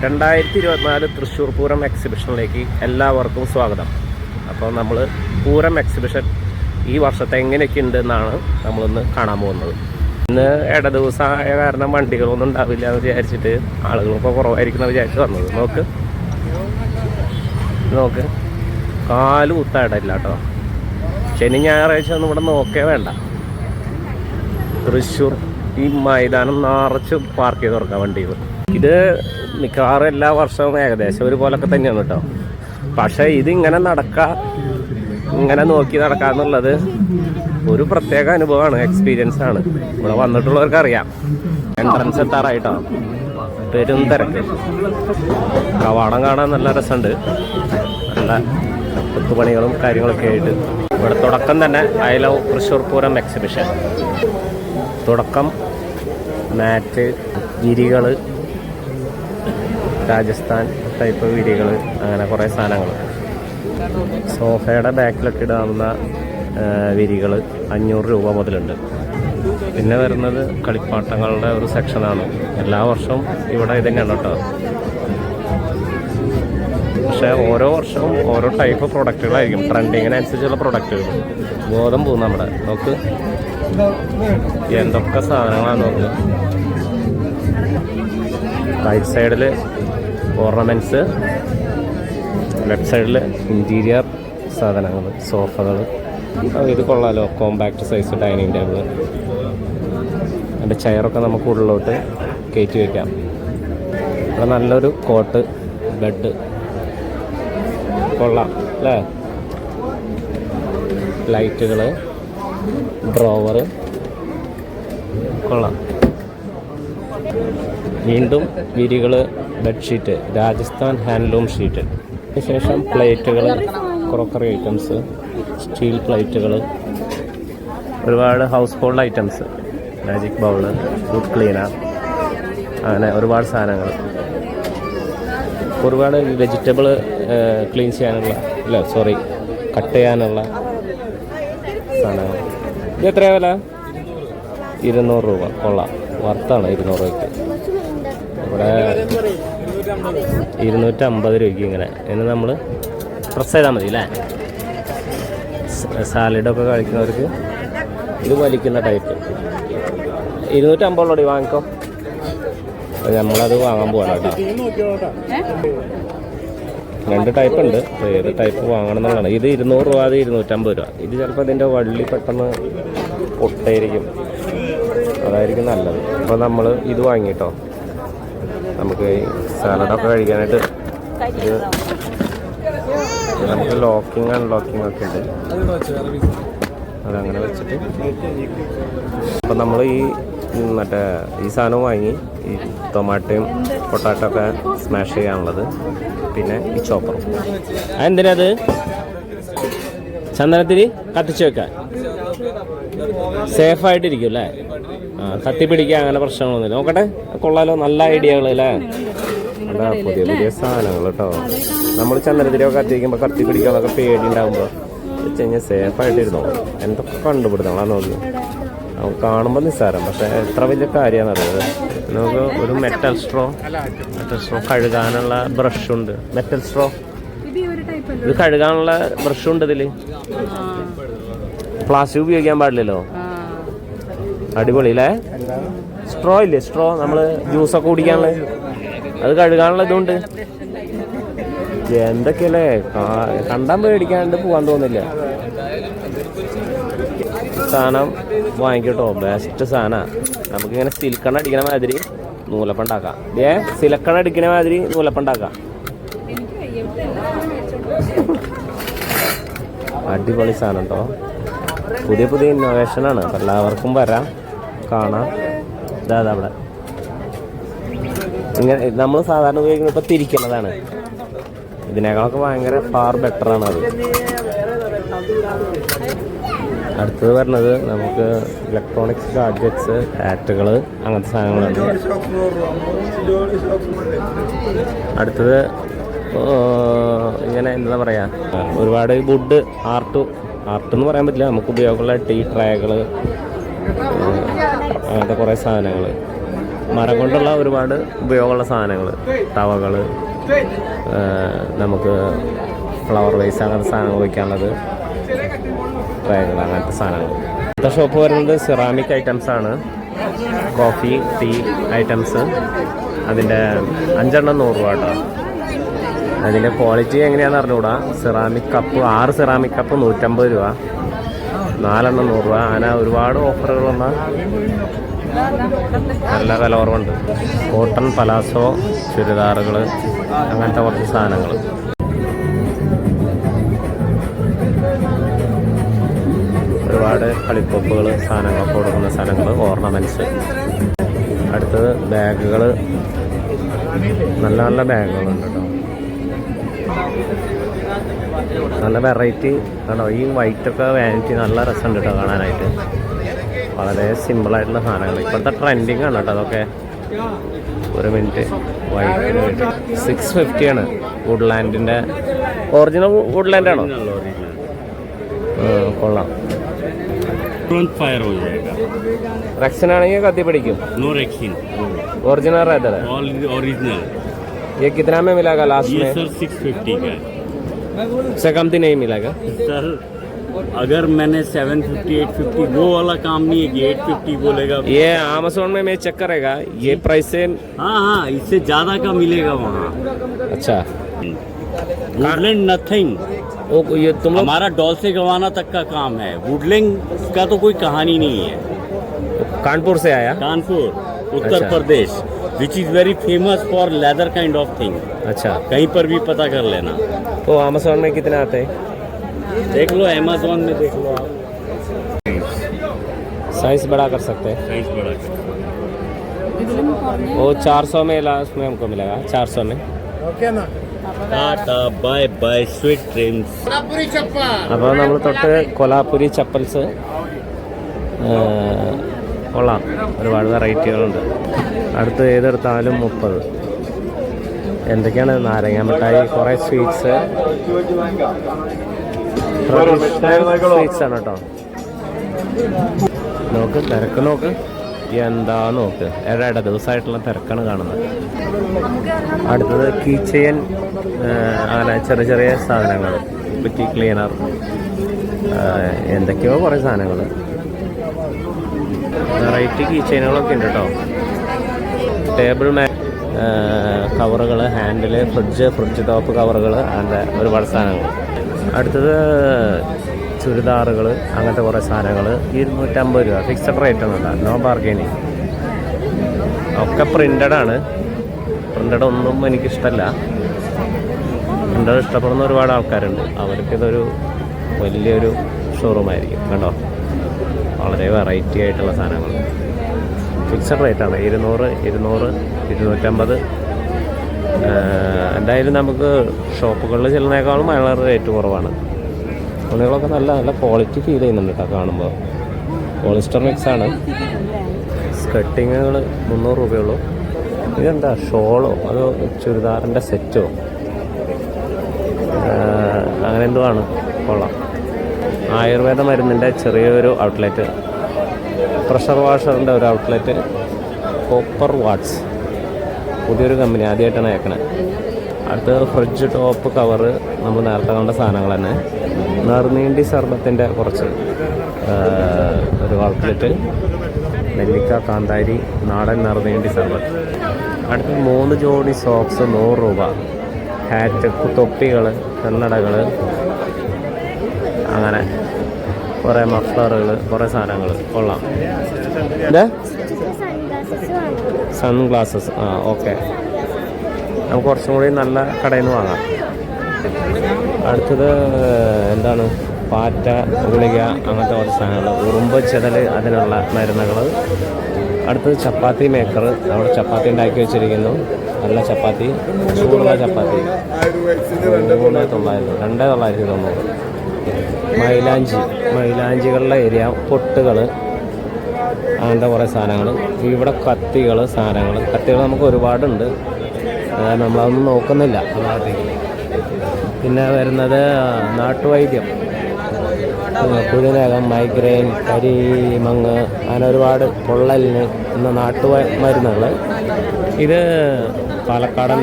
2024 തൃശ്ശൂർ പൂരം എക്സിബിഷനിലേക്ക് എല്ലാവർക്കും സ്വാഗതം. അപ്പോൾ നമ്മൾ പൂരം എക്സിബിഷൻ ഈ വർഷത്തെ എങ്ങനെയൊക്കെ ഉണ്ടെന്നാണ് നമ്മളിന്ന് കാണാൻ പോകുന്നത്. ഇന്ന് ഇട ദിവസമായ കാരണം വണ്ടികളൊന്നും ഉണ്ടാവില്ല എന്ന് വിചാരിച്ചിട്ട് ആളുകളൊക്കെ കുറവായിരിക്കും എന്ന് വിചാരിച്ച് വന്നത്. നോക്ക് കാല് കുത്തായിട്ടില്ല കേട്ടോ. ശനി ഞായറാഴ്ച ഒന്നും ഇവിടെ നോക്കേ വേണ്ട. തൃശ്ശൂർ ഈ മൈതാനം നിറച്ച് പാർക്ക് ചെയ്ത് തുറക്കാം വണ്ടികൾ. ഇത് മിക്കവാറും എല്ലാ വർഷവും ഏകദേശം ഒരുപോലൊക്കെ തന്നെയാണ് കേട്ടോ. പക്ഷേ ഇതിങ്ങനെ ഇങ്ങനെ നോക്കി നടക്കാന്നുള്ളത് ഒരു പ്രത്യേക അനുഭവമാണ്, എക്സ്പീരിയൻസ് ആണ്. ഇവിടെ വന്നിട്ടുള്ളവർക്ക് അറിയാം. എൻട്രൻസ് എത്താറായിട്ടോ, പെരും തിരക്ക്. കവാടം കാണാൻ നല്ല രസമുണ്ട്, നല്ല കൊത്തുപണികളും കാര്യങ്ങളൊക്കെ ആയിട്ട്. ഇവിടെ തുടക്കം തന്നെ I love Thrissur Pooram exhibition. തുടക്കം മാറ്റ്, വിരികൾ, രാജസ്ഥാൻ ടൈപ്പ് വിരികൾ, അങ്ങനെ കുറേ സാധനങ്ങൾ. സോഫയുടെ ബാക്കിലൊക്കെ ഇടാവുന്ന വിരികൾ 500 രൂപ മുതലുണ്ട്. പിന്നെ വരുന്നത് കളിപ്പാട്ടങ്ങളുടെ ഒരു സെക്ഷനാണ്. എല്ലാ വർഷവും ഇവിടെ ഇത് തന്നെയാണ് കേട്ടോ. പക്ഷേ ഓരോ വർഷവും ഓരോ ടൈപ്പ് പ്രൊഡക്റ്റുകളായിരിക്കും, ട്രെൻഡിങ്ങിനനുസരിച്ചുള്ള പ്രൊഡക്റ്റുകൾ. ബോധം പോകും നമ്മുടെ. നോക്ക് എന്തൊക്കെ സാധനങ്ങളാണ് നോക്ക്. റൈറ്റ് സൈഡിൽ ഓർണമെൻറ്റ്സ്, ലെഫ്റ്റ് സൈഡിൽ ഇൻറ്റീരിയർ സാധനങ്ങൾ, സോഫകൾ. ഇത് കൊള്ളാലോ, കോമ്പാക്റ്റ് സൈസ് ഡൈനിങ് ടേബിൾ. അതിൻ്റെ ചെയറൊക്കെ നമുക്ക് ഉള്ളിലോട്ട് കയറ്റി വയ്ക്കാം. ഇവിടെ നല്ലൊരു കോട്ട്, ബെഡ് കൊള്ളാം അല്ലേ. ലൈറ്റുകൾ, ഡ്രോവർ കൊള്ളാം. വീണ്ടും വിരികൾ, ബെഡ്ഷീറ്റ്, രാജസ്ഥാൻ ഹാൻഡ്ലൂം ഷീറ്റ്. അതിനുശേഷം പ്ലേറ്റുകൾ, ക്രോക്കറി ഐറ്റംസ്, സ്റ്റീൽ പ്ലേറ്റുകൾ, ഒരുപാട് house hold items, magic bowl, food cleaner, അങ്ങനെ ഒരുപാട് സാധനങ്ങൾ. ഒരുപാട് വെജിറ്റബിൾ ക്ലീൻ ചെയ്യാനുള്ള കട്ട് ചെയ്യാനുള്ള സാധനങ്ങൾ. ഇത് എത്രയാണ് വില? 200 രൂപ. കൊള്ളാം, വർത്താണ് 200 രൂപയ്ക്ക്. ഇവിടെ 250 രൂപയ്ക്ക് ഇങ്ങനെ. ഇനി നമ്മൾ പ്രസ് ചെയ്താൽ മതി അല്ലേ. സാലഡൊക്കെ കഴിക്കുന്നവർക്ക് ഇത് വലിക്കുന്ന ടൈപ്പ് 250 ഉള്ളടി വാങ്ങിക്കോ. നമ്മളത് വാങ്ങാൻ പോകാം കേട്ടോ. 2 ടൈപ്പ് ഉണ്ട്, ഏത് ടൈപ്പ് വാങ്ങണം എന്നുള്ളതാണ്. ഇത് 200 രൂപ, അത് 250 രൂപ. ഇത് ചിലപ്പോൾ ഇതിൻ്റെ വള്ളി പെട്ടെന്ന് പൊട്ടായിരിക്കും, അതായിരിക്കും നല്ലത്. അപ്പോൾ നമ്മൾ ഇത് വാങ്ങിട്ടോ. നമുക്ക് സാലഡൊക്കെ കഴിക്കാനായിട്ട് ഇത് നമുക്ക് ലോക്കിങ് അൺലോക്കിങ് ഒക്കെ ഉണ്ട്, അതങ്ങനെ വെച്ചിട്ട്. അപ്പോൾ നമ്മൾ ഈ സാധനം വാങ്ങി, ഈ ടൊമാറ്റോയും പൊട്ടാറ്റോ ഒക്കെ സ്മാഷ് ചെയ്യാനുള്ളത്, പിന്നെ ഈ ചോപ്പറും. അതെന്തിനത്? ചന്ദനത്തിരി കത്തിച്ച് വെക്കാൻ സേഫായിട്ടിരിക്കും അല്ലേ. കത്തിപ്പിടിക്കുക അങ്ങനെ പ്രശ്നങ്ങളൊന്നുമില്ല. നോക്കട്ടെ, കൊള്ളാലോ, നല്ല ഐഡിയകൾ അല്ലേ. അതാ പുതിയ സാധനങ്ങൾ കേട്ടോ. നമ്മൾ ചന്ദനത്തിരിയൊക്കെ കത്തിക്കുമ്പോൾ കത്തിപ്പിടിക്കാതൊക്കെ പേടി ഉണ്ടാകുമ്പോൾ വെച്ച് കഴിഞ്ഞാൽ സേഫായിട്ടിരുന്നോ. എന്തൊക്കെ കണ്ടുപിടുത്തങ്ങളാണ് നോക്കി. നമുക്ക് കാണുമ്പോൾ നിസ്സാരം, പക്ഷേ എത്ര വലിയ കാര്യമാണ് അറിയത്. നമുക്ക് ഒരു മെറ്റൽ സ്ട്രോ കഴുകാനുള്ള ബ്രഷുണ്ട്. മെറ്റൽ സ്ട്രോ ഇത് കഴുകാനുള്ള ബ്രഷുണ്ട്. ഇതിൽ പ്ലാസ്റ്റിക് ഉപയോഗിക്കാൻ പാടില്ലല്ലോ. അടിപൊളിയില്ലേ. സ്ട്രോ ഇല്ലേ, സ്ട്രോ നമ്മൾ ജ്യൂസൊക്കെ കുടിക്കാനുള്ള, അത് കഴുകാനുള്ള ഇതുണ്ട്. എന്തൊക്കെയല്ലേ, കണ്ടാൻ പേടിക്കാണ്ട് പോകാൻ തോന്നില്ല. സാധനം വാങ്ങിക്കട്ടോ, ബെസ്റ്റ് സാധനമാണ്. നമുക്കിങ്ങനെ സിലിക്കൺ അടിക്കണ മാതിരി നൂലപ്പം ഉണ്ടാക്കാം. സിലിക്കൺ അടിക്കണ മാതിരി നൂലപ്പം ഉണ്ടാക്കാം. അടിപൊളി സാധനം കേട്ടോ. പുതിയ ഇന്നോവേഷനാണ്. എല്ലാവർക്കും വരാം, കാണാം. ഇതാ അവിടെ ഇങ്ങനെ നമ്മൾ സാധാരണ ഉപയോഗിക്കുന്നത് ഇപ്പോൾ തിരിക്കുന്നതാണ്. ഇതിനേക്കാളൊക്കെ ഭയങ്കര ഫാർ ബെറ്ററാണ് അത്. അടുത്തത് വരുന്നത് നമുക്ക് ഇലക്ട്രോണിക്സ് ഗാഡ്ജറ്റ്സ്, ഹാറ്റുകൾ, അങ്ങനത്തെ സാധനങ്ങളുണ്ട്. അടുത്തത് ഇങ്ങനെ എന്താ പറയുക, ഒരുപാട് വുഡ് ആർട്ട് എന്ന് പറയാൻ പറ്റില്ല, നമുക്ക് ഉപയോഗമുള്ള ടീ ട്രേകൾ, അങ്ങനത്തെ കുറേ സാധനങ്ങൾ. മരം കൊണ്ടുള്ള ഒരുപാട് ഉപയോഗമുള്ള സാധനങ്ങൾ, തവകൾ, നമുക്ക് ഫ്ലവർ വൈസ് അങ്ങനത്തെ സാധനങ്ങൾ വയ്ക്കാനുള്ളത്, ട്രേകൾ, അങ്ങനത്തെ സാധനങ്ങൾ. അടുത്ത ഷോപ്പ് വരുന്നത് സിറാമിക് ഐറ്റംസ് ആണ്. Coffee, tea items. അതിൻ്റെ 5 എണ്ണം 100 രൂപ കേട്ടോ. അതിൻ്റെ ക്വാളിറ്റി എങ്ങനെയാണെന്ന് അറിഞ്ഞുകൂടാ. സിറാമിക് കപ്പ് 6 സിറാമിക് കപ്പ് 150 രൂപ, 4 എണ്ണം 100 രൂപ. അങ്ങനെ ഒരുപാട് ഓഫറുകളുള്ള നല്ല വില കുറവുണ്ട്. കോട്ടൺ പലാസോ ചുരിദാറുകൾ, അങ്ങനത്തെ കുറച്ച് സാധനങ്ങൾ. ഒരുപാട് കളിക്കൊപ്പുകൾ, സാധനങ്ങളൊക്കെ കൊടുക്കുന്ന സാധനങ്ങൾ, ഓർണമെൻറ്റ്സ്. അടുത്തത് ബാഗുകൾ, നല്ല നല്ല ബാഗുകളുണ്ട് കേട്ടോ. നല്ല വെറൈറ്റി കേട്ടോ. ഈ വൈറ്റൊക്കെ വാനിറ്റി നല്ല രസമുണ്ട് കേട്ടോ കാണാനായിട്ട്. വളരെ സിമ്പിളായിട്ടുള്ള സാധനങ്ങൾ. ഇപ്പോഴത്തെ ട്രെൻഡിങ് ആണ് കേട്ടോ അതൊക്കെ. ഒരു മിനിറ്റ്. വൈറ്റിന് വേണ്ടി 650 ആണ്. വുഡ്ലാൻഡിൻ്റെ ഒറിജിനൽ വുഡ്ലാൻഡാണോ? കൊള്ളാം. फायर हो जाएगा. रेक्सिन आने कति पड़ेगी? नो रेक्सिन, ओरिजिनल रहता है. ओरिजिनल. ये कितना में मिलेगा लास्ट में? ये सर 650 का है. से कम तो नहीं मिलेगा सर. अगर मैंने 750 850 वो वाला काम नहीं है कि 850 बोलेगा. ये अमेज़न में मैं चेक करेगा ये प्राइस से. हाँ, इससे ज़्यादा का मिलेगा वहाँ. अच्छा. Woodland nothing. ये तुम हमारा डॉल से गंवाना तक का काम है. वुडलैंड का तो कोई कहानी नहीं है. कानपुर से आया? Kanpur, Uttar Pradesh, which is very famous for leather kind of thing. अच्छा. कहीं पर भी पता कर लेना. तो अमेज़न में कितने आते हैं? देख लो, अमेज़न में देख लो आप. साइज बड़ा कर सकते हैं. साइज बड़ा. वो 400 में लास्ट में हमको मिलेगा. 400 में. Tata bye bye sweet dreams. അപ്പോൾ നമ്മൾ തൊട്ട് കൊലാപുരി ചപ്പൽസ് കൊള്ളാം. ഒരുപാട് വെറൈറ്റികളുണ്ട്. അടുത്ത് ഏതെടുത്താലും 30. എന്തൊക്കെയാണ്? നാരങ്ങ മിഠായി, കുറേ സ്വീറ്റ്സ്, ട്രഡീഷണൽ സ്വീറ്റ്സ് ആണ് കേട്ടോ. നോക്ക്, തിരക്ക് നോക്ക്, എന്താ നോക്ക്. ഇട ദിവസമായിട്ടുള്ള തിരക്കാണ് കാണുന്നത്. അടുത്തത് കീ ചെയിൻ, അങ്ങനെ ചെറിയ ചെറിയ സാധനങ്ങൾ, പിറ്റി ക്ലീനർ, എന്തൊക്കെയോ കുറേ സാധനങ്ങൾ. വെറൈറ്റി കീ ചെയിനുകളൊക്കെ ഉണ്ട് കേട്ടോ. ടേബിൾ മാറ്റ്, കവറുകൾ, ഹാൻഡിൽ, ഫ്രിഡ്ജ് ടോപ്പ് കവറുകൾ, അങ്ങനത്തെ ഒരുപാട് സാധനങ്ങൾ. അടുത്തത് ചുരിദാറുകൾ, അങ്ങനത്തെ കുറേ സാധനങ്ങൾ. 250 രൂപ ഫിക്സഡ് റേറ്റ് ആണ് കേട്ടോ. No bargaining. ഒക്കെ പ്രിൻ്റഡ് ആണ്. പ്രിൻ്റഡ് ഒന്നും എനിക്കിഷ്ടമല്ല. പ്രിൻ്റഡ് ഇഷ്ടപ്പെടുന്ന ഒരുപാട് ആൾക്കാരുണ്ട്. അവർക്കിതൊരു വലിയൊരു ഷോറൂമായിരിക്കും കണ്ടോ. വളരെ വെറൈറ്റി ആയിട്ടുള്ള സാധനങ്ങൾ. ഫിക്സഡ് റേറ്റാണ്. 200, 250. എന്തായാലും നമുക്ക് ഷോപ്പുകളിൽ ചെല്ലുന്നതിനേക്കാളും വളരെ റേറ്റ് കുറവാണ്. തുണികളൊക്കെ നല്ല നല്ല ക്വാളിറ്റി ഫീൽ ചെയ്യുന്നുണ്ട് കേട്ടോ കാണുമ്പോൾ. പോളിസ്റ്റർ മിക്സാണ്. സ്കർട്ടിങ്ങുകൾ 300 രൂപയുള്ളൂ. ഇതെന്താ ഷോളോ അതോ ചുരിദാറിൻ്റെ സെറ്റോ അങ്ങനെ എന്തോ ആണ്. കൊള്ളാം. ആയുർവേദ മരുന്നിൻ്റെ ചെറിയൊരു ഔട്ട്ലെറ്റ്, പ്രഷർ വാഷറിൻ്റെ ഒരു ഔട്ട്ലെറ്റ്, കോപ്പർ വാട്ട്സ്, പുതിയൊരു കമ്പനി, ആദ്യമായിട്ടാണ് അയക്കണത്. അടുത്ത് ഫ്രിഡ്ജ് ടോപ്പ് കവറ്, നമ്മൾ നേരത്തെ കണ്ട സാധനങ്ങൾ തന്നെ. നറുനീണ്ടി സർബത്തിൻ്റെ കുറച്ച് ഒരു ഔട്ട്ലെറ്റ്, നെല്ലിക്ക, കാന്താരി, നാടൻ നറുനീണ്ടി സർബത്ത്. അടുത്ത് 3 ജോഡി സോക്സ് 100 രൂപ. ഹാറ്റ്, തൊപ്പികൾ, കണ്ണടകൾ, അങ്ങനെ കുറേ മഫ്ലറുകൾ, കുറേ സാധനങ്ങൾ. കൊള്ളാം. സൺഗ്ലാസസ്. ഓക്കെ. നമുക്ക് കുറച്ചും കൂടി നല്ല കടയിൽ നിന്ന് വാങ്ങാം. അടുത്തത് എന്താണ്? പാറ്റ, ഗുളിക, അങ്ങനത്തെ കുറച്ച് സാധനങ്ങൾ. ഉറുമ്പ്, ചെതൽ, അതിനുള്ള മരുന്നുകൾ. അടുത്തത് ചപ്പാത്തി മേക്കർ. അവിടെ ചപ്പാത്തി ഉണ്ടാക്കി വെച്ചിരിക്കുന്നു. നല്ല ചപ്പാത്തി, ചൂടുള്ള ചപ്പാത്തി. 2,990. മൈലാഞ്ചികളുടെ ഏരിയ, പൊട്ടുകൾ, അങ്ങനത്തെ കുറേ സാധനങ്ങൾ. ഇവിടെ കത്തികൾ, സാധനങ്ങൾ. കത്തികൾ നമുക്ക് ഒരുപാടുണ്ട്, നമ്മളതൊന്നും നോക്കുന്നില്ല. പിന്നെ വരുന്നത് നാട്ടുവൈദ്യം, കുഴിനകം, മൈഗ്രെയിൻ, കരിമങ്ങ്, അങ്ങനെ ഒരുപാട് പൊള്ളലിന് എന്ന നാട്ടുമരുന്നുകൾ. ഇത് പാലക്കാടൻ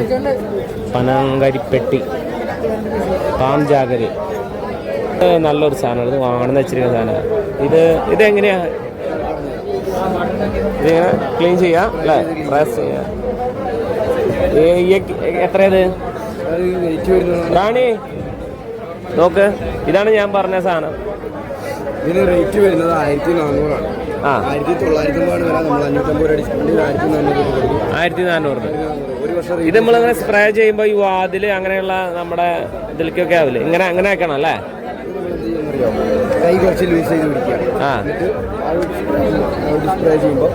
പനങ്കരിപ്പെട്ടി പാം ജാഗരി. ഇത് നല്ലൊരു സാധനമാണ്. ഇത് വാങ്ങണമെന്ന് വെച്ചിരിക്കുന്ന സാധനമാണ്. ഇതെങ്ങനെയാ? ഇതിങ്ങനെ ക്ലീൻ ചെയ്യാം അല്ലേ? പ്രസ് ചെയ്യാം. എത്രയത് റാണി? നോക്ക്, ഇതാണ് ഞാൻ പറഞ്ഞ സാധനം. ഇതിന് റേറ്റ് വരുന്നത് 1400 ആ 1950 വരാം. നമ്മൾ 550 രൂപ ഡിസ്കൗണ്ട് 1400. ഒരു വർഷം ഇത് നമ്മളിങ്ങനെ സ്പ്രേ ചെയ്യുമ്പോൾ ഈ വാതില് അങ്ങനെയുള്ള നമ്മുടെ ഇതിലേക്കൊക്കെ ആവില്ലേ? അങ്ങനെ ആക്കണം അല്ലേ? കൈ കുറച്ച് ലൂസ് ചെയ്ത് പിടിക്കുക. ആ സ്പ്രേ ചെയ്യുമ്പോൾ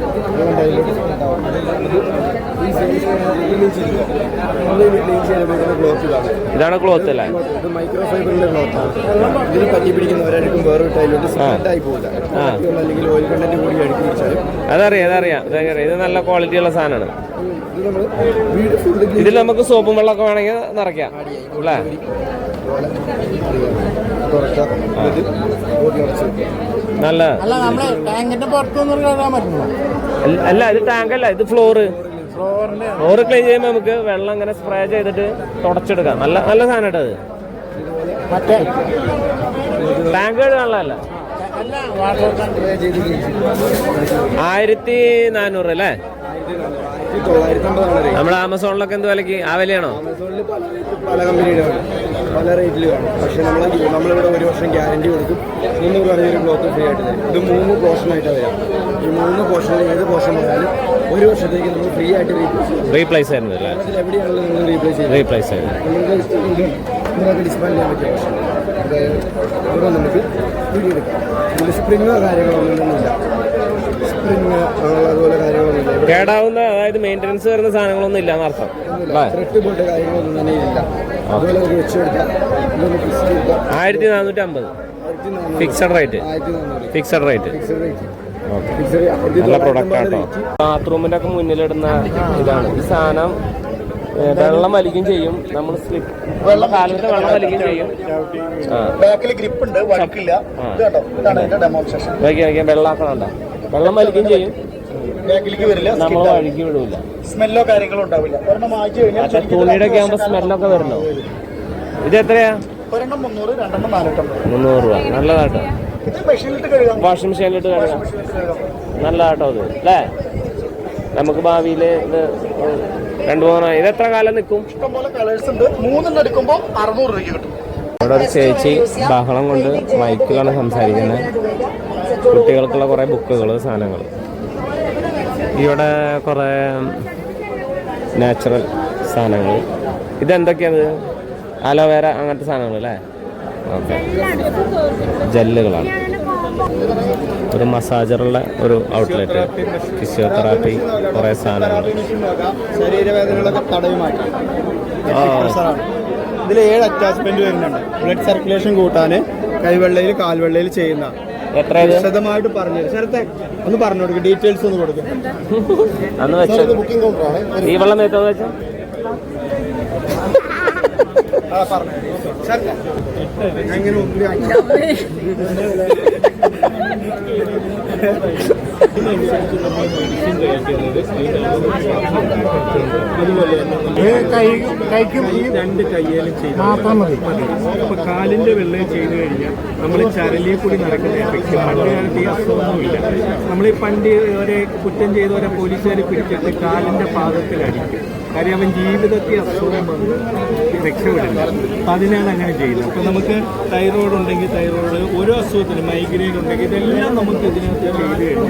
ക്ലോത്ത് ഇതാണ് ക്ലോത്ത് അല്ലേ? ഇത് മൈക്രോ ഫൈബറിന്റെ ക്ലോത്താണ്. ഇതിന് പറ്റി പിടിക്കുന്നവരായിരിക്കും വേറെ ടൈലോട്ട് സ്പ്രെഡായി പോകില്ല. അല്ലെങ്കിൽ ഓയിൽ കണ്ടന്റ് കൂടി അടുക്കി പിടിച്ചാലും അതറിയാം. ഇത് നല്ല ക്വാളിറ്റി ഉള്ള സാധനമാണ്. ഇത് നമ്മൾ വീട് ഫുള്ള് ഇതിൽ നമുക്ക് സോപ്പും വെള്ളമൊക്കെ വേണമെങ്കിൽ നിറയ്ക്കാം അല്ലേ? നല്ല അല്ല, ഇത് ടാങ്ക് അല്ല, ഇത് ഫ്ലോറ് ക്ലീൻ ചെയ്യുമ്പോൾ നമുക്ക് വെള്ളം ഇങ്ങനെ സ്പ്രേ ചെയ്തിട്ട് തുടച്ചെടുക്കാം. നല്ല സാധനം കേട്ടോ അത്. ടാങ്ക് വെള്ളമല്ല. 1400 അല്ലേ? 950 നമ്മുടെ ആമസോണിലൊക്കെ എന്ത് വിലക്ക്? ആ വിലയാണോ? ആമസോണിൽ പല കമ്പനിയുടെ കാണും, പല റേറ്റിൽ കാണും. പക്ഷെ നമ്മളിവിടെ ഒരു വർഷം ഗ്യാരണ്ടി കൊടുക്കും. 300 ഒരു ക്ലോത്ത് ഫ്രീ ആയിട്ട് തരും. ഇത് 3 പോർഷനായിട്ടാണ് വരാം. ഈ 3 പോർഷനിൽ ഏത് പോർഷൻ വന്നാലും ഒരു വർഷത്തേക്ക് നമ്മൾ ഫ്രീ ആയിട്ട് റീപ്ലേസ് ആയിരുന്നു അല്ലേ? എവിടെയാണല്ലോ നിങ്ങൾ റീപ്ലേസ് ചെയ്യുന്നത്? നിങ്ങൾക്ക് ഡിസ്പാൻഡ് ചെയ്യാൻ പറ്റിയ പോർഷൻ ഇവിടെ നമുക്ക് വീഡിയോയെടുക്കാം. ഇതിൽ സ്പ്രിങ്ങോ കാര്യങ്ങളൊന്നുമില്ല. സ്പ്രിങ് അതുപോലെ കാര്യങ്ങളൊന്നുമില്ല. കേടാവുന്ന, അതായത് മെയിൻ്റനൻസ് വരുന്ന സാധനങ്ങളൊന്നും ഇല്ല എന്നർത്ഥം. ത്രെട്ട് പോയിട്ട് കാര്യങ്ങളൊന്നും തന്നെ ഇല്ല. അതുപോലെ ഒരു വെച്ചെടുക്കാം. 1450 ഫിക്സഡ് റേറ്റ്. 1400 നല്ല പ്രൊഡക്റ്റ് ആട്ടോ. ബാത്റൂമിൻ്റെ ഒക്കെ മുന്നിലിടുന്ന ഇതാണ് ഈ സാധനം. വെള്ളം വലിക്കും ചെയ്യും. നമ്മൾ കാലത്ത് വെള്ളം വലിക്കും ചെയ്യും. ബാക്കിൽ ഗ്രിപ്പ് ഉണ്ട്, വഴക്കില്ല. വെള്ളാക്കണണ്ട, വെള്ളം വലിക്കും ചെയ്യും. ബാക്കിലേക്ക് വരില്ല, നമ്മൾ വഴുക്കി വിടൂല. സ്മെല്ലോ കാര്യങ്ങളോ ഉണ്ടാവില്ല. തുണിയുടെ ഒക്കെ ആകുമ്പോൾ സ്മെല്ലൊക്കെ വരണോ? ഇത് എത്രയാ? 300, 450. 300 രൂപ. നല്ലതാട്ടോ. വാഷിംഗ് മെഷീനിലിട്ട് കഴുകാം. നല്ലതാട്ടോ അത് അല്ലേ? നമുക്ക് ഭാവിയിൽ ഇത് 2-3 ഇത് എത്ര കാലം നിൽക്കും? ഇഷ്ടംപോലെ കളേഴ്സ് ഉണ്ട്. 3 എടുക്കുമ്പോൾ 600 രൂപയ്ക്ക് കിട്ടും. ഇവിടെ ഒരു ചേച്ചി ബഹളം കൊണ്ട് മൈക്കിലാണ് സംസാരിക്കുന്നത്. കുട്ടികൾക്കുള്ള കുറേ ബുക്കുകൾ, സാധനങ്ങൾ. ഇവിടെ കുറേ നാച്ചുറൽ സാധനങ്ങൾ. ഇതെന്തൊക്കെയാണ്? അലോവേര അങ്ങനത്തെ സാധനങ്ങൾ അല്ലേ? ഓക്കെ. ജെല്ലുകളാണ്. ഒരു മസാജറുള്ള ഒരു ഔട്ട്ലെറ്റ്, ഫിസിയോതെറാപ്പി, കുറേ സാധനങ്ങൾ. ശരീരവേദനകളൊക്കെ തടവി മാറ്റി. ഇതിൽ 7 അറ്റാച്ച്മെന്റ് വരുന്നുണ്ട്. ബ്ലഡ് സർക്കുലേഷൻ കൂട്ടാൻ കൈവെള്ളയിൽ കാൽവെള്ളയിൽ ചെയ്യുന്ന. എത്ര വിശദമായിട്ട് പറഞ്ഞു നേരത്തെ ഒന്ന് പറഞ്ഞു കൊടുക്കും. ഡീറ്റെയിൽസ് ഒന്ന് കൊടുക്കും. അന്ന് വെച്ചത് ബുക്കിംഗ് കൗണ്ടറാണ്. ഈ വെള്ളം നേരത്തെ വെച്ചാൽ എങ്ങനെ ഒത്തിരി കൈക്കും ഈ 2 കയ്യിലും ചെയ്ത് മാത്രം മതി. അപ്പൊ കാലിന്റെ വെള്ളം ചെയ്ത് കഴിഞ്ഞാൽ നമ്മൾ ചരലിൽ കൂടി നടക്കുന്ന എഫക്റ്റ്. പണ്ട് കാലത്ത് ഈ അസുഖമൊന്നുമില്ല. നമ്മൾ ഈ പണ്ട് ഒരേ കുറ്റം ചെയ്തവരെ പോലീസുകാർ പിടിച്ചിട്ട് കാലിന്റെ പാദത്തിലടിക്കും. കാര്യം അവൻ ജീവിതത്തിൽ അസുഖം വന്ന് രക്ഷപ്പെടില്ല. അപ്പം അതിനാണ് അങ്ങനെ ചെയ്യുന്നത്. അപ്പം നമുക്ക് തൈറോയ്ഡ് ഉണ്ടെങ്കിൽ തൈറോയ്ഡ്, ഓരോ അസുഖത്തിനും മൈഗ്രെയിൻ ഉണ്ടെങ്കിൽ ഇതെല്ലാം നമുക്ക് ഇതിനകത്ത് ചെയ്ത് കഴിഞ്ഞാൽ.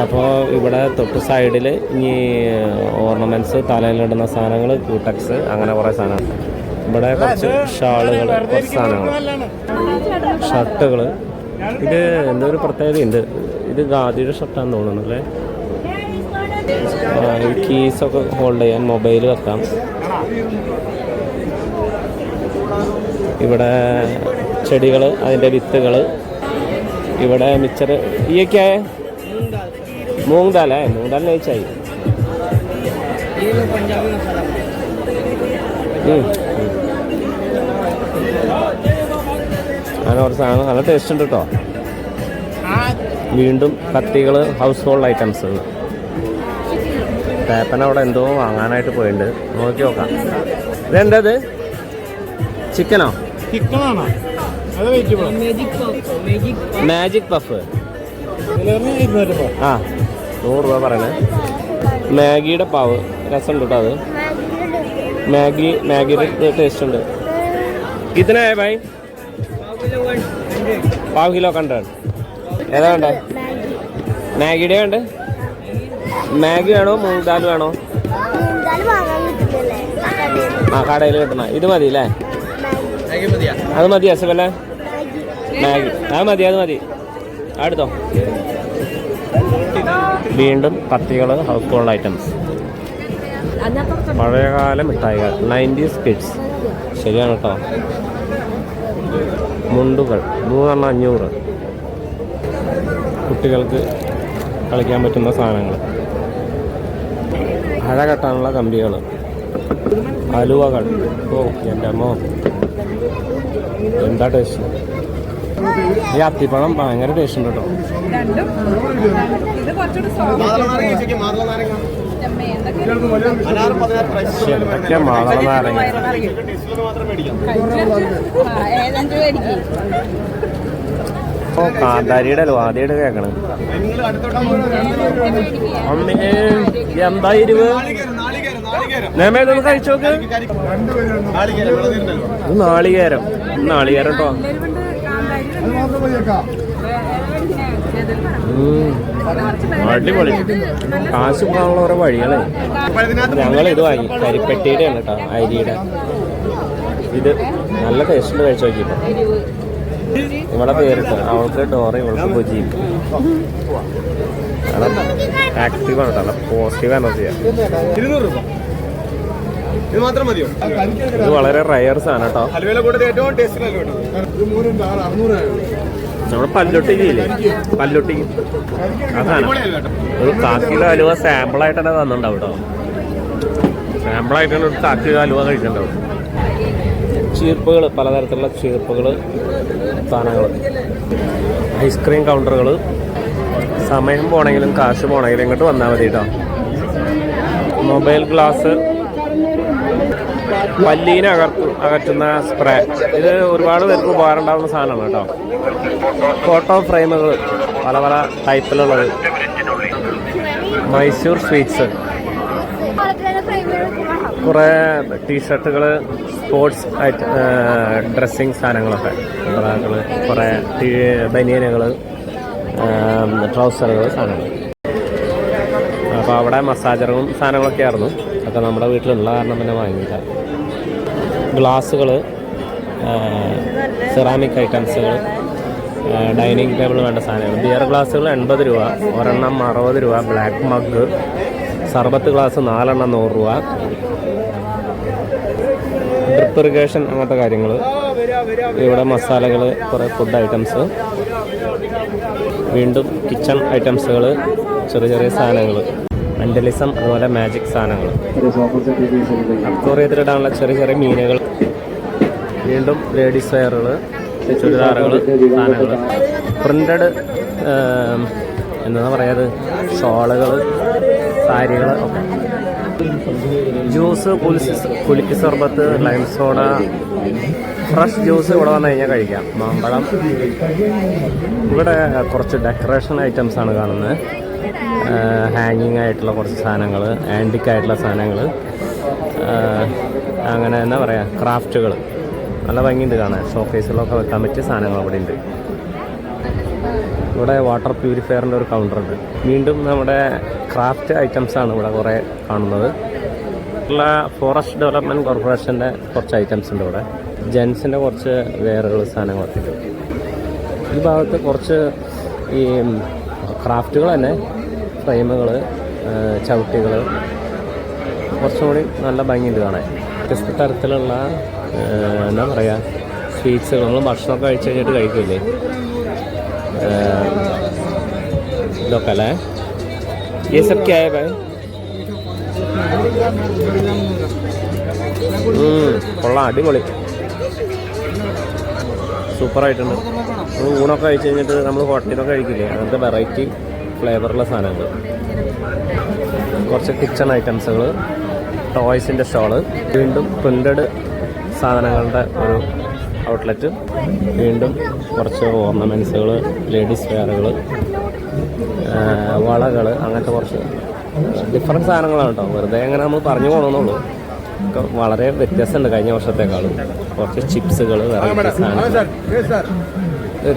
അപ്പോൾ ഇവിടെ തൊട്ട് സൈഡിൽ ഇനി ഓർണമെൻറ്റ്സ്, തലയിലിടുന്ന സാധനങ്ങൾ, ക്യൂട്ടക്സ്, അങ്ങനെ കുറേ സാധനങ്ങൾ. ഇവിടെ കുറച്ച് ഷാളുകൾ, കുറച്ച് സാധനങ്ങൾ, ഷർട്ടുകൾ. ഇത് എന്തോ ഒരു പ്രത്യേകതയുണ്ട്. ഇത് ഖാദിയുടെ ഷർട്ടാണെന്ന് തോന്നുന്നു അല്ലേ? ഈ കീസൊക്കെ ഹോൾഡ് ചെയ്യാൻ, മൊബൈൽ വെക്കാം. ഇവിടെ ചെടികൾ, അതിൻ്റെ വിത്തുകൾ. ഇവിടെ മിച്ചർ. ഈയൊക്കെ മൂങ് ദാൽ है, मूंग दाल नहीं चाहिए. അങ്ങനെ കുറച്ച് സാധനം നല്ല ടേസ്റ്റ് ഉണ്ട് കേട്ടോ. വീണ്ടും കത്തികൾ, ഹൗസ് ഹോൾഡ് ഐറ്റംസുകൾ. പേപ്പൻ അവിടെ എന്തോ വാങ്ങാനായിട്ട് പോയിട്ടുണ്ട്, നോക്കി നോക്കാം. ഇതെന്തത്? ചിക്കനോ? ചിക്കനാണോ? അത് വെജിറ്റബിൾ മാജിക് പഫ്. ആ 100 രൂപ പറയണേ. മാഗിയുടെ പാവ് രസമുണ്ട് കേട്ടോ. അത് മാഗിയുടെ ടേസ്റ്റ് ഉണ്ട്. കിത്തനായ ഭായി? 1/2 കിലോ 100. ഏതാ വേണ്ടേ? മാഗിയുടെ വേണ്ടേ? മാഗി വേണോ മൂങ് ദാൽ വേണോ? ആ കടയിൽ കിട്ടണ ഇത് മതി അല്ലേ? അത് മതി അസബല്ലേ? മാഗി അത് മതി. അടുത്തോ. വീണ്ടും കത്തികൾ, ഹൗസ് ഹോൾഡ് ഐറ്റംസ്, പഴയകാല മിഠായികൾ, 90s കിഡ്സ്. ശരിയാണ് കേട്ടോ. മുണ്ടുകൾ 3 500. കുട്ടികൾക്ക് കളിക്കാൻ പറ്റുന്ന സാധനങ്ങൾ, അഴ കെട്ടാനുള്ള കമ്പികൾ, അലുവകൾ. ഓ എൻ്റെ അമ്മോ, എന്താ ടേസ്റ്റ്! ഈ അത്തിപ്പഴം ഭയങ്കര ടേസ്റ്റ് ഉണ്ട് കേട്ടോ. എന്തൊക്കെ മാതള നാരങ്ങ. ഓ കാന്താരിയുടെ അല്ലോ ആദ്യമായിട്ട് കേൾക്കണം. അമ്മേ എന്താ 20? നേമേതൊന്ന് കഴിച്ചു നോക്ക്. ഇത് നാളികേരം കേട്ടോ. അടിപൊളി. കാശ് പോകാനുള്ള ഓരോ വഴികളെ. ഞങ്ങൾ ഇത് വാങ്ങി, കരിപ്പെട്ടിയുടെ ആണ് കേട്ടോ, അരിയുടെ. ഇത് നല്ല ടേസ്റ്റിൽ കഴിച്ചു നോക്കിയിട്ട്. ഇവിടെ പേരിട്ട് അവൾക്ക് ഡോറ, ഇവൾക്ക് ബുജി. ആക്റ്റീവാണ് കേട്ടോ, നല്ല പോസിറ്റീവ് എനർജിയാണ്. 200 രൂപ ഇത് മാത്രം മതിയോ? ഇത് വളരെ റയർ സാധനം കേട്ടോ. നമ്മുടെ പല്ലുട്ടിക്കില്ലേ, പല്ലുട്ടി ആ സാധനം. ഒരു 1/4 കിലോ അലുവ സാമ്പിളായിട്ട് തന്നെ തന്നിട്ടുണ്ടാവും കേട്ടോ. സാമ്പിളായിട്ടാണ് ഒരു 1/4 കിലോ അലുവ കഴിച്ചിട്ടുണ്ടാവും. ചീർപ്പുകൾ, പലതരത്തിലുള്ള ചീർപ്പുകൾ, സാധനങ്ങൾ, ഐസ്ക്രീം കൗണ്ടറുകൾ. സമയം പോണെങ്കിലും കാശ് പോണെങ്കിലും ഇങ്ങോട്ട് വന്നാൽ മതി കേട്ടോ. മൊബൈൽ ഗ്ലാസ്, പല്ലീനെ അകറ്റുന്ന സ്പ്രേ. ഇത് ഒരുപാട് പേർക്ക് ഉപകാരം ഉണ്ടാകുന്ന സാധനമാണ് കേട്ടോ. ഫോട്ടോ ഫ്രെയിമുകൾ പല പല ടൈപ്പിലുള്ളത്. മൈസൂർ സ്വീറ്റ്സ്, കുറേ ടീഷർട്ടുകൾ, സ്പോർട്സ് ഡ്രസ്സിങ് സാധനങ്ങളൊക്കെ, കുറേ ബനിയനുകൾ, ട്രൗസറുകൾ, സാധനങ്ങൾ. അപ്പോൾ അവിടെ മസാജറും സാധനങ്ങളൊക്കെ ആയിരുന്നു. അതൊക്കെ നമ്മുടെ വീട്ടിലുള്ള കാരണം പിന്നെ വാങ്ങിയില്ല. ഗ്ലാസ്സുകൾ, സെറാമിക് ഐറ്റംസുകൾ, ഡൈനിങ് ടേബിൾ വേണ്ട സാധനങ്ങൾ. ബിയർ ഗ്ലാസ്സുകൾ 80 രൂപ, ഒരെണ്ണം 60 രൂപ. ബ്ലാക്ക് മഗ്, സർബത്ത് ഗ്ലാസ് 4 100 രൂപ. ഡ്രിപ്പ് ഇറിഗേഷൻ അങ്ങനത്തെ കാര്യങ്ങൾ. ഇവിടെ മസാലകൾ, കുറേ ഫുഡ് ഐറ്റംസ്. വീണ്ടും കിച്ചൺ ഐറ്റംസുകൾ, ചെറിയ ചെറിയ സാധനങ്ങൾ, മെൻ്റലിസം, അതുപോലെ മാജിക് സാധനങ്ങൾ, അക്വേറിയത്തിലിടാനുള്ള ചെറിയ ചെറിയ മീനുകൾ. വീണ്ടും ലേഡീസ് വെയറുകൾ, ചുരിദാറുകൾ, സാധനങ്ങൾ, പ്രിൻ്റഡ് എന്താ പറയുക, ഷോളുകൾ, സാരികൾ ഒക്കെ. ജ്യൂസ്, പുലിക്ക് സർബത്ത്, ലൈം സോഡ, ഫ്രഷ് ജ്യൂസ് ഇവിടെ വന്നു കഴിഞ്ഞാൽ കഴിക്കാം. മാമ്പഴം. ഇവിടെ കുറച്ച് ഡെക്കറേഷൻ ഐറ്റംസ് ആണ് കാണുന്നത്. ഹാങ്ങിങ് ആയിട്ടുള്ള കുറച്ച് സാധനങ്ങൾ, ആൻറ്റിക് ആയിട്ടുള്ള സാധനങ്ങൾ, അങ്ങനെ എന്താ പറയുക, ക്രാഫ്റ്റുകൾ. നല്ല ഭംഗിയുണ്ട് കാണാൻ. ഷോക്കേസിലൊക്കെ വെക്കാൻ പറ്റിയ സാധനങ്ങൾ അവിടെ ഉണ്ട്. ഇവിടെ വാട്ടർ പ്യൂരിഫയറിൻ്റെ ഒരു കൗണ്ടറുണ്ട്. വീണ്ടും നമ്മുടെ ക്രാഫ്റ്റ് ഐറ്റംസാണ് ഇവിടെ കുറേ കാണുന്നത്. ഫോറസ്റ്റ് ഡെവലപ്മെൻറ്റ് കോർപ്പറേഷൻ്റെ കുറച്ച് ഐറ്റംസ് ഉണ്ട് ഇവിടെ. ജെൻസിൻ്റെ കുറച്ച് വെയറുകൾ, സാധനങ്ങളൊക്കെ ഉണ്ട്. ഈ ഭാഗത്ത് കുറച്ച് ഈ ക്രാഫ്റ്റുകൾ തന്നെ, ഫ്രെയിമുകൾ, ചവിട്ടികൾ, കുറച്ചും കൂടി നല്ല ഭംഗിയുണ്ട് കാണാൻ. വ്യത്യസ്ത തരത്തിലുള്ള എന്താ പറയുക, സ്വീറ്റ്സുകൾ. നമ്മൾ ഭക്ഷണമൊക്കെ കഴിച്ച് കഴിഞ്ഞിട്ട് കഴിക്കില്ലേ, ഇതൊക്കെ അല്ലേ. ये सब क्या है भाई? കൊള്ളാം, അടിപൊളി. സൂപ്പറായിട്ടുണ്ട്. നമ്മൾ ഊണൊക്കെ കഴിച്ച് കഴിഞ്ഞിട്ട് നമ്മൾ ഹോട്ടലിലൊക്കെ കഴിക്കില്ലേ, അങ്ങനത്തെ വെറൈറ്റി ഫ്ലേവറുള്ള സാധനങ്ങൾ. കുറച്ച് കിച്ചൺ ഐറ്റംസുകൾ, ടോയ്സിൻ്റെ സ്റ്റോള്, വീണ്ടും പ്രിൻ്റഡ് സാധനങ്ങളുടെ ഒരു ഔട്ട്ലെറ്റ്, വീണ്ടും കുറച്ച് ഓർണമെൻറ്റ്സുകൾ, ലേഡീസ് വെയറുകൾ, വളകൾ, അങ്ങനത്തെ കുറച്ച് ഡിഫറൻറ്റ് സാധനങ്ങളാണ് കേട്ടോ. വെറുതെ അങ്ങനെ നമ്മൾ പറഞ്ഞു പോകണമെന്നുള്ളൂ. ഒക്കെ വളരെ വ്യത്യാസമുണ്ട് കഴിഞ്ഞ വർഷത്തേക്കാളും. കുറച്ച് ചിപ്സുകൾ, വെറൈറ്റി സാധനങ്ങൾ,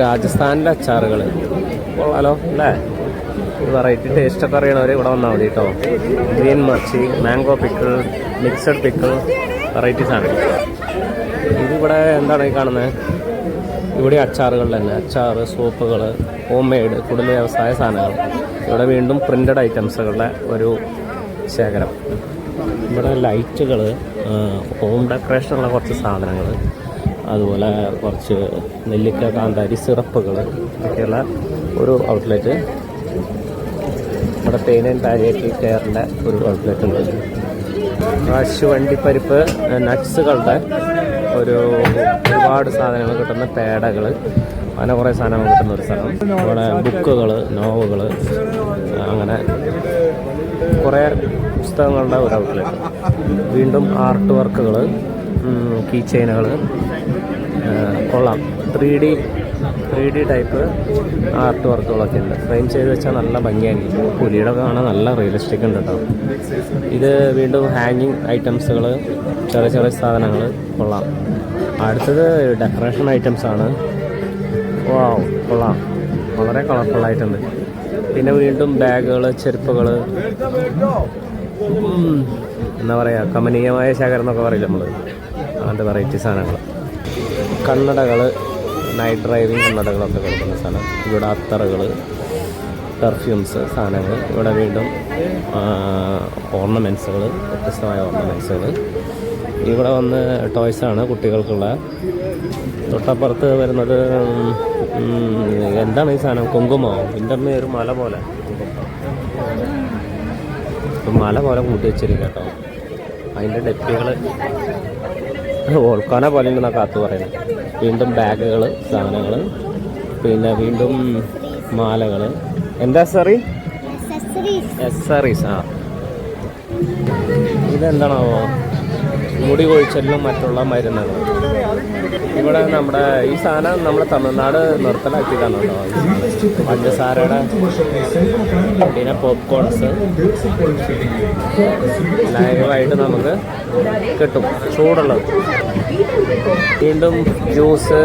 രാജസ്ഥാനിലെ അച്ചാറുകൾ കൊള്ളാലോ അല്ലേ. വെറൈറ്റി ടേസ്റ്റൊക്കെ അറിയണവർ ഇവിടെ വന്നാൽ മതി കേട്ടോ. ഗ്രീൻ മർച്ചി, mango pickle, mixed pickle, variety സാധനങ്ങൾ. ഇതിവിടെ എന്താണ് ഈ കാണുന്നത്? ഇവിടെ അച്ചാറുകൾ തന്നെ, അച്ചാറ്, സോപ്പുകൾ, ഹോം മെയ്ഡ് കുടുംബ വ്യവസായ സാധനങ്ങൾ. ഇവിടെ വീണ്ടും പ്രിൻ്റഡ് ഐറ്റംസുകളുടെ ഒരു ശേഖരം. ഇവിടെ ലൈറ്റുകൾ, ഹോം ഡെക്കറേഷനുള്ള കുറച്ച് സാധനങ്ങൾ, അതുപോലെ കുറച്ച് നെല്ലിക്ക, കാന്താരി, സിറപ്പുകൾ ഒക്കെയുള്ള ഒരു ഔട്ട്ലെറ്റ്. ഇവിടെ പെയിൻ ആൻഡ് പാലിയേറ്റീവ് കെയറിൻ്റെ ഒരു ഔട്ട്ലെറ്റ് ഉണ്ട്. കശുവണ്ടിപ്പരിപ്പ്, നട്ട്സുകളുടെ ഒരുപാട് സാധനങ്ങൾ കിട്ടുന്ന പേടകൾ, അങ്ങനെ കുറേ സാധനങ്ങൾ കിട്ടുന്ന ഒരു സ്ഥലം. ഇവിടെ ബുക്കുകൾ, നോവലുകൾ, അങ്ങനെ കുറേ പുസ്തകങ്ങളുടെ ഒരു ഔട്ട്ലെറ്റ്. വീണ്ടും ആർട്ട് വർക്കുകൾ, കീ ചെയിനുകൾ കൊള്ളാം. 3D ടൈപ്പ് ആർട്ട് വർക്കുകളൊക്കെ ഉണ്ട്. ഫ്രെയിം ചെയ്ത് വെച്ചാൽ നല്ല ഭംഗിയായിരിക്കും. പുലിയുടെ കാണാൻ നല്ല റിയലിസ്റ്റിക് ഉണ്ട് കേട്ടോ. ഇത് വീണ്ടും ഹാങ്ങിങ് ഐറ്റംസുകൾ, ചെറിയ ചെറിയ സാധനങ്ങൾ കൊള്ളാം. അടുത്തത് ഡെക്കറേഷൻ ഐറ്റംസാണ്. വാവ്, കൊള്ളാം, വളരെ കളർഫുള്ളായിട്ടുണ്ട്. പിന്നെ വീണ്ടും ബാഗുകൾ, ചെരുപ്പുകൾ, എന്താ പറയുക, കമനീയമായ ശേഖരം എന്നൊക്കെ പറയില്ല നമ്മൾ, അങ്ങനത്തെ വെറൈറ്റി സാധനങ്ങൾ. കണ്ണടകൾ, നൈറ്റ് ഡ്രൈവിംഗ് കണ്ണടകളൊക്കെ കൊടുക്കുന്ന സ്ഥലം. ഇവിടെ അത്തറുകൾ, പെർഫ്യൂംസ് സാധനങ്ങൾ. ഇവിടെ വീണ്ടും ഓർണമെൻറ്റ്സുകൾ, വ്യത്യസ്തമായ ഓർണമെൻറ്റ്സുകൾ. ഇവിടെ വന്ന് ടോയ്സാണ് കുട്ടികൾക്കുള്ള. തൊട്ടപ്പുറത്ത് വരുന്നത് എന്താണ് ഈ സാധനം? കുങ്കുമോ? ഇതിൻ്റെ ഒരു മല പോലെ, മല പോലെ കൂട്ടി വെച്ചിരിക്കുക കേട്ടോ. അതിൻ്റെ ഡെപ്പികൾ ഓൾക്കാന പോലെ ഉണ്ടെന്നാണ് കാത്തു പറയുന്നത്. വീണ്ടും ബാഗുകൾ, സാധനങ്ങൾ, പിന്നെ വീണ്ടും മാലകൾ. എന്താ എക്സസറീസ്. ആ, ഇതെന്താണാവോ? മുടി കൊഴിച്ചലിനും മറ്റുള്ള മരുന്നുകൾ. ഇവിടെ നമ്മുടെ ഈ സാധനം നമ്മുടെ തമിഴ്നാട് നിർത്തലാക്കിയതാണ് കേട്ടോ. പഞ്ചസാരയുടെ, പിന്നെ പോപ്കോൺസ് ലൈവായിട്ട് നമുക്ക് കിട്ടും, ചൂടുള്ളത്. വീണ്ടും ജ്യൂസ്,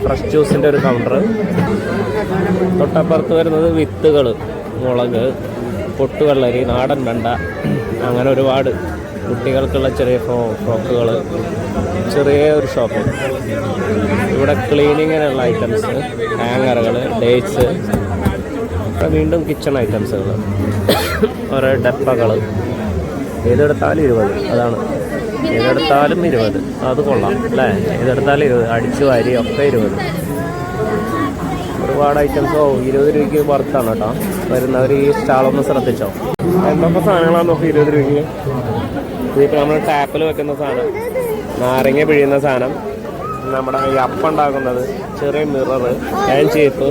ഫ്രഷ് ജ്യൂസിൻ്റെ ഒരു കൗണ്ടർ. തൊട്ടപ്പുറത്ത് വരുന്നത് വിത്തുകൾ, മുളക്, പൊട്ടുവെള്ളരി, നാടൻ വെണ്ട, അങ്ങനെ ഒരുപാട് കുട്ടികൾക്കുള്ള ചെറിയ ഫ്രോക്കുകൾ, ചെറിയ ഒരു ഷോപ്പ്. ഇവിടെ ക്ലീനിങ്ങിനുള്ള ഐറ്റംസ്, ഹാങ്ങറുകൾ, ഡേറ്റ്സ്, വീണ്ടും കിച്ചൺ ഐറ്റംസുകൾ, ഓരോ ഡപ്പകൾ. ഏതെടുത്താലും 20, അതാണ് ഏതെടുത്താലും 20. അത് കൊള്ളാം അല്ലേ? ഏതെടുത്താലും 20, അടിച്ചു വാരി ഒക്കെ 20. ഒരുപാട് ഐറ്റംസോ 20 രൂപയ്ക്ക് വർത്താണ് കേട്ടോ. വരുന്നവർ ഈ സ്റ്റാളൊന്ന് ശ്രദ്ധിച്ചോ. എന്തൊക്കെ സാധനങ്ങളാണ് നോക്കി 20 രൂപയ്ക്ക്. ഇതിപ്പോൾ നമ്മൾ ടാപ്പിൽ വെക്കുന്ന സാധനം, നാരങ്ങ പിഴിയുന്ന സാധനം, നമ്മുടെ ഈ അപ്പം ഉണ്ടാക്കുന്നത്, ചെറിയ മിറർ, ഹാൻഡ് ഷേപ്പ്,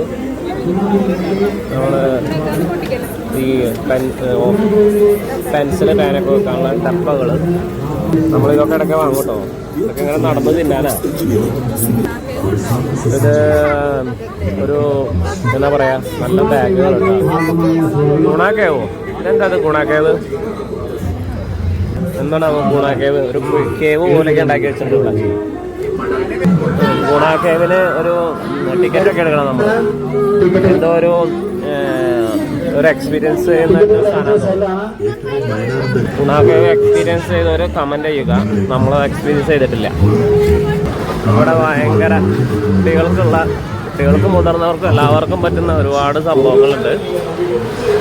നമ്മൾ ഈ പെൻസിൽ, പാനൊക്കെ വെക്കാനുള്ള ഡപ്പകൾ. നമ്മളിതൊക്കെ ഇടയ്ക്ക് വാങ്ങും കേട്ടോ. ഇതൊക്കെ ഇങ്ങനെ നടന്നു തിന്നാനാ. ഇത് ഒരു എന്താ പറയുക, നല്ല ബാഗുകളുണ്ടോ. ഗുണാക്കേവോ? ഇതെന്താ അത് ഗുണാക്കേവ്? എന്താണ് ഗുണാക്കേവ്? ഒരു കേവ് പോലെയൊക്കെ ഉണ്ടാക്കി വെച്ചിട്ടുണ്ട് ഇവിടെ. ഗുണാക്കേവിന് ഒരു ടിക്കറ്റൊക്കെ എടുക്കണം നമ്മൾ. എന്തോ ഒരു എക്സ്പീരിയൻസ് ചെയ്യുന്ന സാധനം. ഗുണാക്കേവ് എക്സ്പീരിയൻസ് ചെയ്തവർ കമൻറ്റ് ചെയ്യുക. നമ്മൾ എക്സ്പീരിയൻസ് ചെയ്തിട്ടില്ല. ഇവിടെ ഭയങ്കര കുട്ടികൾക്കും മുതിർന്നവർക്കും എല്ലാവർക്കും പറ്റുന്ന ഒരുപാട് സംഭവങ്ങളുണ്ട്.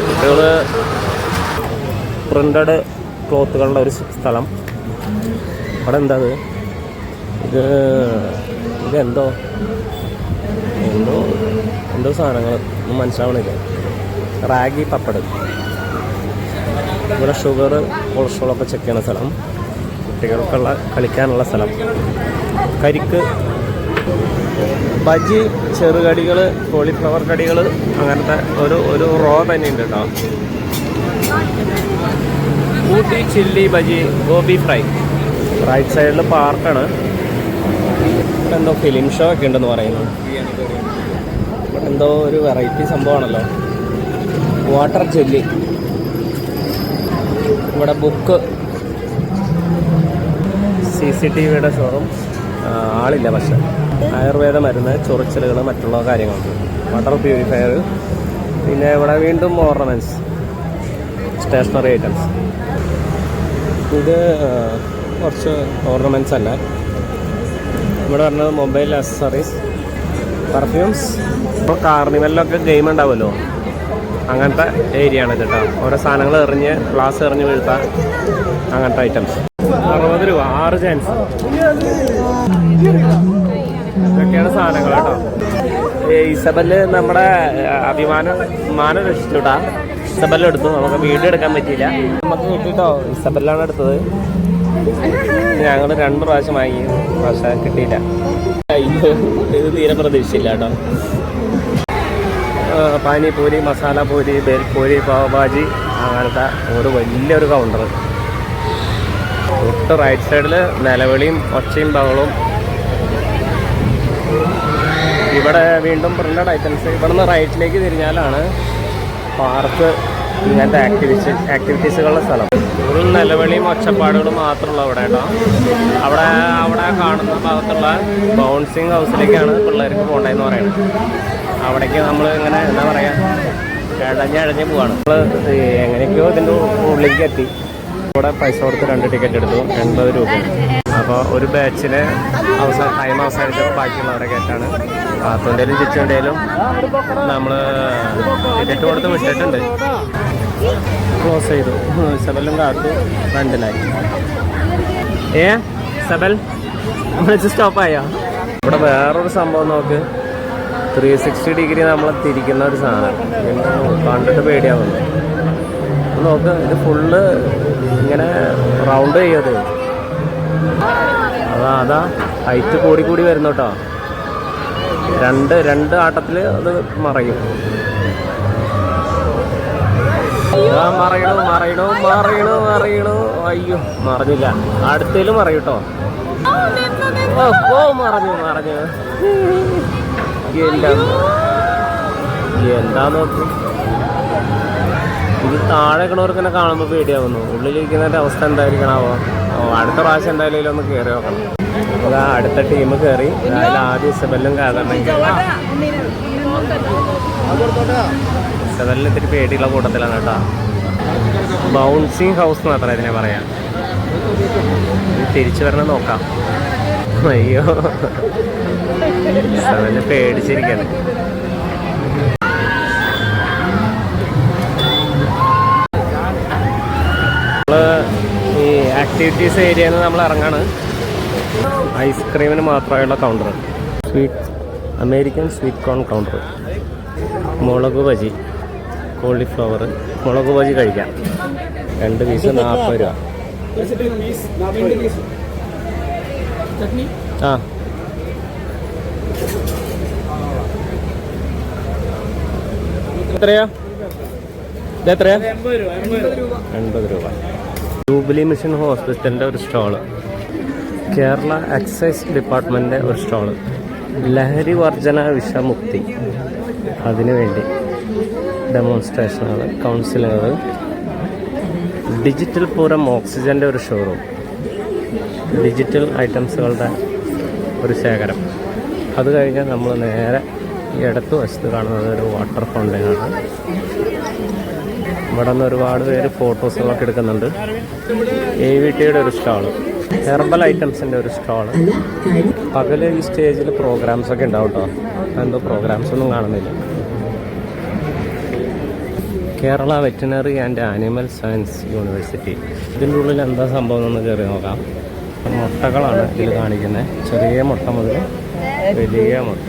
കുട്ടികൾ പ്രിൻ്റഡ് ക്ലോത്തുകളുടെ ഒരു സ്ഥലം. അവിടെ എന്താ ഇതെന്തോ സാധനങ്ങൾ ഒന്നും മനസ്സിലാവണില്ല. റാഗി പപ്പട്. ഇവിടെ ഷുഗർ, കൊളസ്ട്രോളൊക്കെ ചെക്ക് ചെയ്യുന്ന സ്ഥലം. കുട്ടികൾക്കുള്ള കളിക്കാനുള്ള സ്ഥലം. കരിക്ക് ബജി, ചെറുകടികൾ, കോളിഫ്ലവർ കടികൾ, അങ്ങനത്തെ ഒരു റോ തന്നെ ഉണ്ട് കേട്ടോ. Ooty chilli bajji, gobi fry. Right സൈഡിൽ പാർക്കാണ്. ഇവിടെ എന്തോ ഫിലിം ഷോ ഒക്കെ ഉണ്ടെന്ന് പറയുന്നു. ഇവിടെ എന്തോ ഒരു വെറൈറ്റി സംഭവമാണല്ലോ, വാട്ടർ ജെല്ലി. ഇവിടെ ബുക്ക്, CCTVയുടെ ഷോറൂം. ആളില്ല പക്ഷെ. ആയുർവേദ മരുന്ന്, ചൊറിച്ചലുകൾ, മറ്റുള്ള കാര്യങ്ങളുണ്ട്. Water purifier. പിന്നെ ഇവിടെ വീണ്ടും ഓർണമെൻറ്റ്സ്, സ്റ്റേഷനറി ഐറ്റംസ്. ഇത് കുറച്ച് ഓർണമെൻറ്റ്സ് അല്ല. ഇവിടെ പറഞ്ഞത് മൊബൈൽ അക്സസറീസ്, പെർഫ്യൂംസ്. ഇപ്പോൾ കാർണിവലിലൊക്കെ ഗെയിം ഉണ്ടാവുമല്ലോ, അങ്ങനത്തെ ഏരിയ ആണ് കേട്ടോ. ഓരോ സാധനങ്ങൾ എറിഞ്ഞ്, ഗ്ലാസ് എറിഞ്ഞ് വീഴ്ത്താൻ, അങ്ങനത്തെ ഐറ്റംസ്. 60 രൂപ 6 ചാൻസ്. ഇതൊക്കെയാണ് സാധനങ്ങൾ കേട്ടോ. ഇസബല് നമ്മുടെ വിമാനം രക്ഷിച്ചുട്ടാ. ഇസബല്ലെടുത്തു. നമുക്ക് വീഡിയോ എടുക്കാൻ പറ്റിയില്ല. നമുക്ക് കിട്ടിയിട്ടോ. ഇസബല്ലാണ് എടുത്തത്. ഞങ്ങൾ 2 പ്രാവശ്യം വാങ്ങി, പക്ഷേ കിട്ടിയില്ല. ഇത് തീരെ പ്രതീക്ഷിച്ചില്ല കേട്ടോ. പാനിപൂരി, മസാലപൂരി, ബേൽപൂരി, പാവഭാജി, അങ്ങനത്തെ ഒരു വലിയൊരു കൗണ്ടർ. തൊട്ട് റൈറ്റ് സൈഡിൽ നിലവിളിയും ഒച്ചയും ബഹളവും. ഇവിടെ വീണ്ടും പ്രിന്റഡ് ഐറ്റംസ്. ഇവിടുന്ന് റൈറ്റിലേക്ക് തിരിഞ്ഞാലാണ് പാർക്ക്, ഇങ്ങനത്തെ ആക്ടിവിറ്റീസുകളുടെ സ്ഥലം. ഒരു നിലവിളിയും ഒച്ചപ്പാടുകളും മാത്രമുള്ള അവിടെ കേട്ടോ. അവിടെ കാണുന്ന ഭാഗത്തുള്ള ബൗൺസിങ് ഹൗസിലേക്കാണ് പിള്ളേർക്ക് പോകേണ്ടതെന്ന് പറയുന്നത്. അവിടേക്ക് നമ്മൾ ഇങ്ങനെ എന്താ പറയുക, ഇഴഞ്ഞ് പോവാണ്. നമ്മൾ എങ്ങനെയൊക്കെയോ ഇതിൻ്റെ ഉള്ളിലേക്ക് എത്തി. ഇവിടെ പൈസ കൊടുത്ത് 2 ടിക്കറ്റ് എടുത്തു, 80 രൂപ. അപ്പോൾ ഒരു ബാച്ചിന് ടൈം അവസാനിച്ചപ്പോൾ ബാക്കിയുള്ളവരെ കയറ്റാണ്. കാത്തുണ്ടേലും ചുറ്റുണ്ടേലും നമ്മൾ ടിക്കറ്റ് കൊടുത്ത് വിട്ടിട്ടുണ്ട്. ക്ലോസ് ചെയ്തു. സെബലും കാത്തു ഫ്രണ്ടിലായി. സെബൽ സ്റ്റോപ്പായോ? ഇവിടെ വേറൊരു സംഭവം നോക്ക്. 360 ഡിഗ്രി നമ്മൾ തിരിക്കുന്ന ഒരു സാധനം. കണ്ടിട്ട് പേടിയാവുന്നു. നോക്ക്, ഇത് ഫുള്ള് ഇങ്ങനെ റൗണ്ട് ചെയ്യത്. അതാ ഹൈറ്റ് കൂടി വരുന്നു കേട്ടോ. രണ്ട് ആട്ടത്തിൽ അത് മറയും. മറയണു. അയ്യോ, മറിഞ്ഞില്ല. അടുത്തേലും മറയൂട്ടോ. മറഞ്ഞു. എന്താ നോക്ക്. ഇത് താഴെ കിണവർക്ക് തന്നെ കാണുമ്പോൾ പേടിയാവുന്നു. ഉള്ളിലിരിക്കുന്നതിൻ്റെ അവസ്ഥ എന്തായിരിക്കണാവോ. അടുത്ത പ്രാവശ്യം എന്തായാലും ഒന്ന് കയറി നോക്കണം. അപ്പോൾ അടുത്ത ടീം കയറി. അതിൽ ആദ്യം ഇസബെല്ലും കാതണമെങ്കിൽ ഇസബെല്ലിന് ഇത്തിരി പേടിയുള്ള കൂട്ടത്തിലാണ് കേട്ടോ. ബൗൺസിങ് ഹൗസ് എന്ന് മാത്രമേ ഇതിനെ പറയാം. തിരിച്ചു വരണം നോക്കാം. അയ്യോ, ഇസബെല്ല് പേടിച്ചിരിക്കുകയാണ്. ഈ ആക്ടിവിറ്റീസ് ഏരിയയിൽ നിന്ന് നമ്മൾ ഇറങ്ങാണ്. ഐസ്ക്രീമിന് മാത്രമായുള്ള counter. American sweet corn counter. മുളക് ബജി, കോളിഫ്ലവർ, മുളക് ബജി കഴിക്കാം. 2 പീസ് 40 രൂപ. ആ, എത്രയാ? ഇതെത്രയാ? 80 രൂപ. ജൂബിലി മിഷൻ ഹോസ്പിറ്റലിൻ്റെ ഒരു സ്റ്റാള്. കേരള എക്സൈസ് ഡിപ്പാർട്ട്മെൻറ്റിൻ്റെ ഒരു സ്റ്റാള്. ലഹരി വർജന വിഷമുക്തി, അതിനുവേണ്ടി ഡെമോൺസ്ട്രേഷനുകൾ, കൗൺസിലുകൾ. ഡിജിറ്റൽ പൂരം ഓക്സിജൻ്റെ ഒരു ഷോറൂം. ഡിജിറ്റൽ ഐറ്റംസുകളുടെ ഒരു ശേഖരം. അത് കഴിഞ്ഞാൽ നമ്മൾ നേരെ ഈ ഇടത്ത് വശത്ത് കാണുന്നത് ഒരു വാട്ടർ ഫൗണ്ടൈനാണ്. ഇവിടെ നിന്ന് ഒരുപാട് പേര് ഫോട്ടോസുകളൊക്കെ എടുക്കുന്നുണ്ട്. AVTയുടെ ഒരു സ്റ്റാള്. ഹെർബൽ ഐറ്റംസിൻ്റെ ഒരു സ്റ്റാള്. പകല് ഈ സ്റ്റേജിൽ പ്രോഗ്രാംസൊക്കെ ഉണ്ടാവും കേട്ടോ. എന്തോ പ്രോഗ്രാംസ് ഒന്നും കാണുന്നില്ല. Kerala veterinary and animal science university. ഇതിൻ്റെ ഉള്ളിൽ എന്താ സംഭവം എന്ന് കയറി നോക്കാം. മുട്ടകളാണ് ഇതിൽ കാണിക്കുന്നത്. ചെറിയ മുട്ട മുതൽ വലിയ മുട്ട.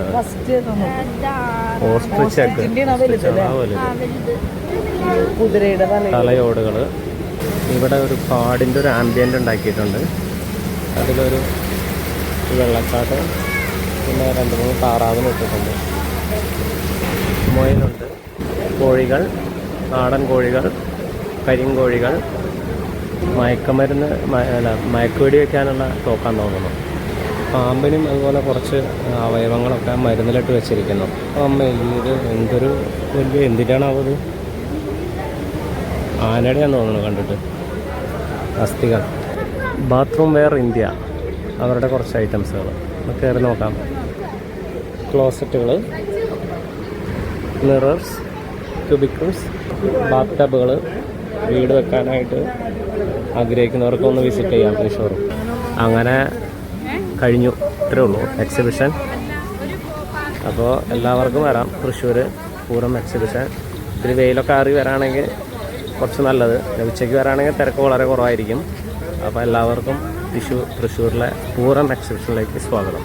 ഓസ്ട്രിച്ചൊക്കെ തലയോടുകൾ. ഇവിടെ ഒരു കാടിൻ്റെ ഒരു ആംബിയൻ്റ് ഉണ്ടാക്കിയിട്ടുണ്ട്. അതിലൊരു വെള്ളച്ചാട്ടം, പിന്നെ 2-3 താറാവിന് ഇട്ടിട്ടുണ്ട്. മുയലുണ്ട്, കോഴികൾ, നാടൻ കോഴികൾ, കരിങ്കോഴികൾ, മയക്കുവെടി വയ്ക്കാനുള്ള തോക്കാൻ തോന്നുന്നു. പാമ്പിനും അതുപോലെ കുറച്ച് അവയവങ്ങളൊക്കെ മരുന്നിലിട്ട് വെച്ചിരിക്കുന്നു. അമ്മ ഇത് എന്തൊരു വലിയ എന്തിനാണാവത്? ആനയുടെയാന്ന് തോന്നുന്നു കണ്ടിട്ട്. അസ്ഥികൾ. ബാത്റൂം വെയർ ഇന്ത്യ, അവരുടെ കുറച്ച് ഐറ്റംസുകൾ കയറി നോക്കാം. ക്ലോസറ്റുകൾ, മിറേഴ്സ്, ക്യൂബിക്കിൾസ്, ബാത്ത് ടബുകൾ. വീട് വെക്കാനായിട്ട് ആഗ്രഹിക്കുന്നവർക്ക് ഒന്ന് വിസിറ്റ് ചെയ്യാം തൃശ്ശൂർ. അങ്ങനെ കഴിഞ്ഞു. ഇത്രയേ ഉള്ളൂ എക്സിബിഷൻ. അപ്പോൾ എല്ലാവർക്കും വരാം തൃശ്ശൂർ പൂരം എക്സിബിഷൻ. ഇത്തിരി വെയിലൊക്കെ ആറി വരാണെങ്കിൽ കുറച്ച് നല്ലത്. ഉച്ചയ്ക്ക് വരാണെങ്കിൽ തിരക്ക് വളരെ കുറവായിരിക്കും. അപ്പോൾ എല്ലാവർക്കും തൃശ്ശൂരിലെ പൂരം എക്സിബിഷനിലേക്ക് സ്വാഗതം.